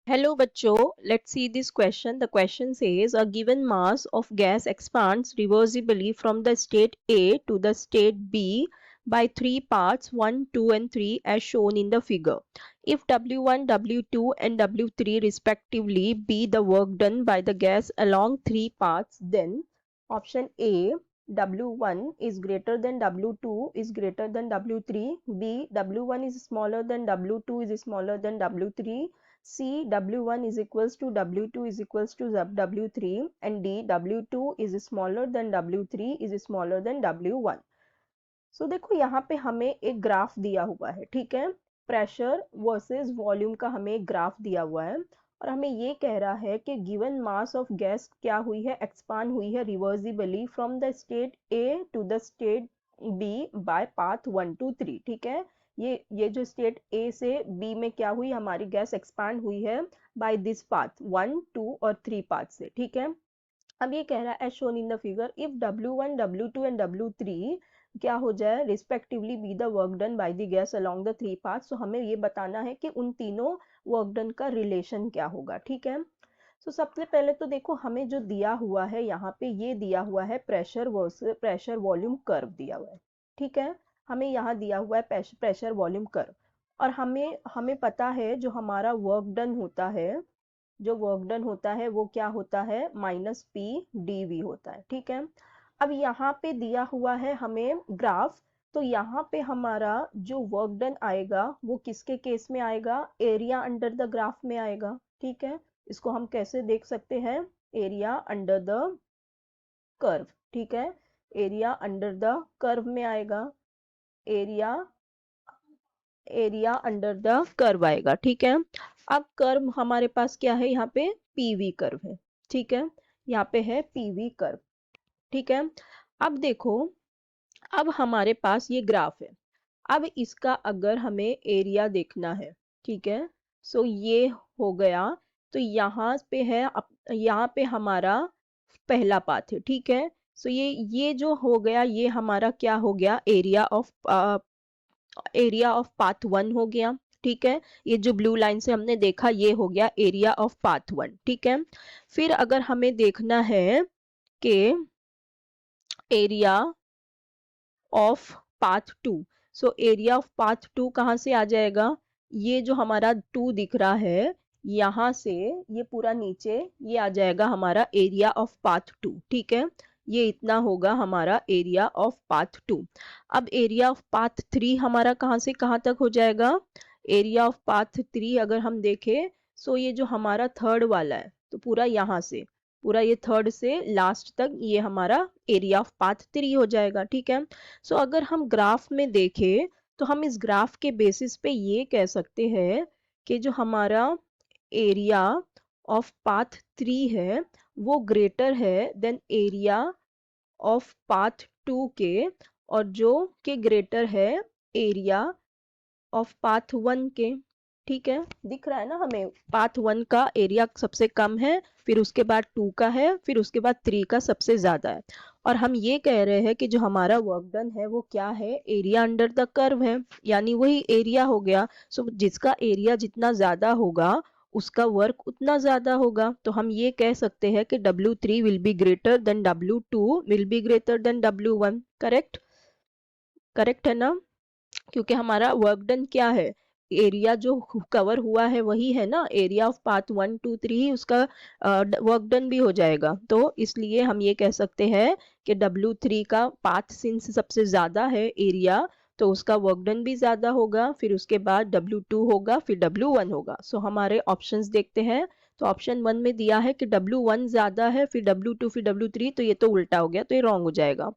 Hello bachcho, let's see this question. The question says a given mass of gas expands reversibly from the state A to the state B by 3 parts 1, 2 and 3 as shown in the figure. If W1, W2 and W3 respectively be the work done by the gas along 3 paths, then option A, W1 is greater than W2 is greater than W3, B, W1 is smaller than W2 is smaller than W3, C, W1 is equals to W2 is equals to W3 and D, W2 is smaller than W3 is smaller than W1. सो देखो यहाँ पे हमें एक graph दिया हुआ है, ठीक है, प्रेशर वर्सेस वॉल्यूम का हमें एक ग्राफ दिया हुआ है और हमें ये कह रहा है कि गिवन मास ऑफ गैस क्या हुई है, एक्सपांड हुई है reversibly from the state A to the state B by path 1 2 3, ठीक है। ये जो स्टेट ए से बी में क्या हुई, हमारी गैस एक्सपांड हुई है बाय दिस पाथ 1 2 और 3 पाथ से, ठीक है। अब ये कह रहा है as shown in the figure if W1 W2 and W3 क्या हो जाए respectively be the work done by the gas along the 3 paths, तो हमें ये बताना है कि उन तीनों वर्क डन का रिलेशन क्या होगा, ठीक है। तो सबसे पहले तो देखो हमें जो दिया हुआ है यहाँ पे, ये दिया हुआ है pressure versus pressure volume curve दिया हुआ है, ठीक है। हमें यहाँ दिया हुआ है प्रेशर वॉल्यूम कर्व और हमें पता है जो हमारा वर्क डन होता है, जो वर्क डन होता है वो क्या होता है माइनस पी डी वी होता है, ठीक है। अब यहाँ पे दिया हुआ है हमें ग्राफ, तो यहाँ पे हमारा जो वर्क डन आएगा वो किसके केस में आएगा, एरिया अंडर द ग्राफ में आएगा, ठीक है। इसको हम कैसे देख सकते हैं, एरिया अंडर द कर्व, ठीक है, एरिया अंडर द कर्व में आएगा, एरिया अंडर द कर्व आएगा, ठीक है। अब कर्व हमारे पास क्या है, यहाँ पे पीवी कर्व है, ठीक है, यहाँ पे है पीवी कर्व, ठीक है। अब देखो, अब हमारे पास ये ग्राफ है, अब इसका अगर हमें एरिया देखना है, ठीक है, सो ये हो गया, तो यहाँ पे है, यहाँ पे हमारा पहला पाथ है, ठीक है। सो ये जो हो गया ये हमारा क्या हो गया, एरिया ऑफ पाथ 1 हो गया, ठीक है। ये जो ब्लू लाइन से हमने देखा ये हो गया एरिया ऑफ पाथ 1, ठीक है। फिर अगर हमें देखना है कि area of path 2, so area of path 2 कहाँ से आ जाएगा, ये जो हमारा 2 दिख रहा है यहाँ से ये पूरा नीचे ये आ जाएगा हमारा एरिया ऑफ पाथ 2, ठीक है। ये इतना होगा हमारा एरिया ऑफ पाथ 2। अब एरिया ऑफ पाथ 3 हमारा कहाँ से कहाँ तक हो जाएगा, एरिया ऑफ पाथ 3 अगर हम देखें, सो ये जो हमारा थर्ड वाला है तो पूरा यहाँ से पूरा ये थर्ड से लास्ट तक ये हमारा एरिया ऑफ पाथ 3 हो जाएगा, ठीक है। सो अगर हम ग्राफ में देखें तो हम इस ग्राफ के बेसिस पे ये कह सकते हैं कि जो हमारा एरिया ऑफ पाथ 3 है वो ग्रेटर है देन एरिया ऑफ पाथ 2 के, और जो के ग्रेटर है एरिया ऑफ पाथ 1 के, ठीक है। दिख रहा है ना हमें, पाथ 1 का एरिया सबसे कम है, फिर उसके बाद 2 का है, फिर उसके बाद 3 का सबसे ज्यादा है, और हम ये कह रहे हैं कि जो हमारा वर्क डन है वो क्या है, एरिया अंडर द कर्व है, यानी वही एरिया हो गया। सो जिसका एरिया जितना ज्यादा होगा उसका वर्क उतना ज्यादा होगा, तो हम ये कह सकते हैं कि W3 will be greater than W2 will be greater than W1, correct, correct है ना, क्योंकि हमारा वर्क डन क्या है, एरिया जो कवर हुआ है वही है ना, एरिया ऑफ पाथ 1 2 3 उसका वर्क डन भी हो जाएगा, तो इसलिए हम ये कह सकते हैं कि W3 का पाथ सिंस सबसे ज्यादा है एरिया, तो उसका वर्क डन भी ज्यादा होगा, फिर उसके बाद W2 होगा, फिर W1 होगा। सो हमारे ऑप्शंस देखते हैं, तो ऑप्शन 1 में दिया है कि W1 ज्यादा है, फिर W2 फिर W3, तो ये तो उल्टा हो गया, तो ये रॉन्ग हो जाएगा।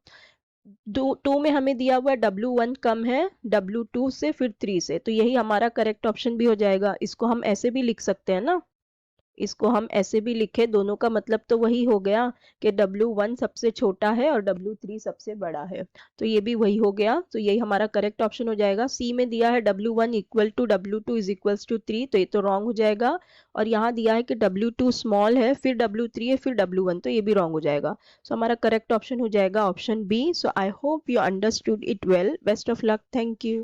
2 में हमें दिया हुआ है W1 कम है W2 से फिर 3 से, तो यही हमारा करेक्ट ऑप्शन भी हो जाएगा। इसको हम ऐसे भी लिख सकते हैं ना, इसको हम ऐसे भी लिखे, दोनों का मतलब तो वही हो गया कि W1 सबसे छोटा है और W3 सबसे बड़ा है, तो ये भी वही हो गया, तो यही हमारा करेक्ट ऑप्शन हो जाएगा। सी में दिया है W1 equal to W2 is equals to 3, तो ये तो रॉन्ग हो जाएगा, और यहाँ दिया है कि W2 स्मॉल है फिर W3 है फिर W1, तो ये भी रॉन्ग हो जाएगा। सो हमारा करेक्ट ऑप्शन हो जाएगा option B. So I hope you understood it well, best of luck, thank you.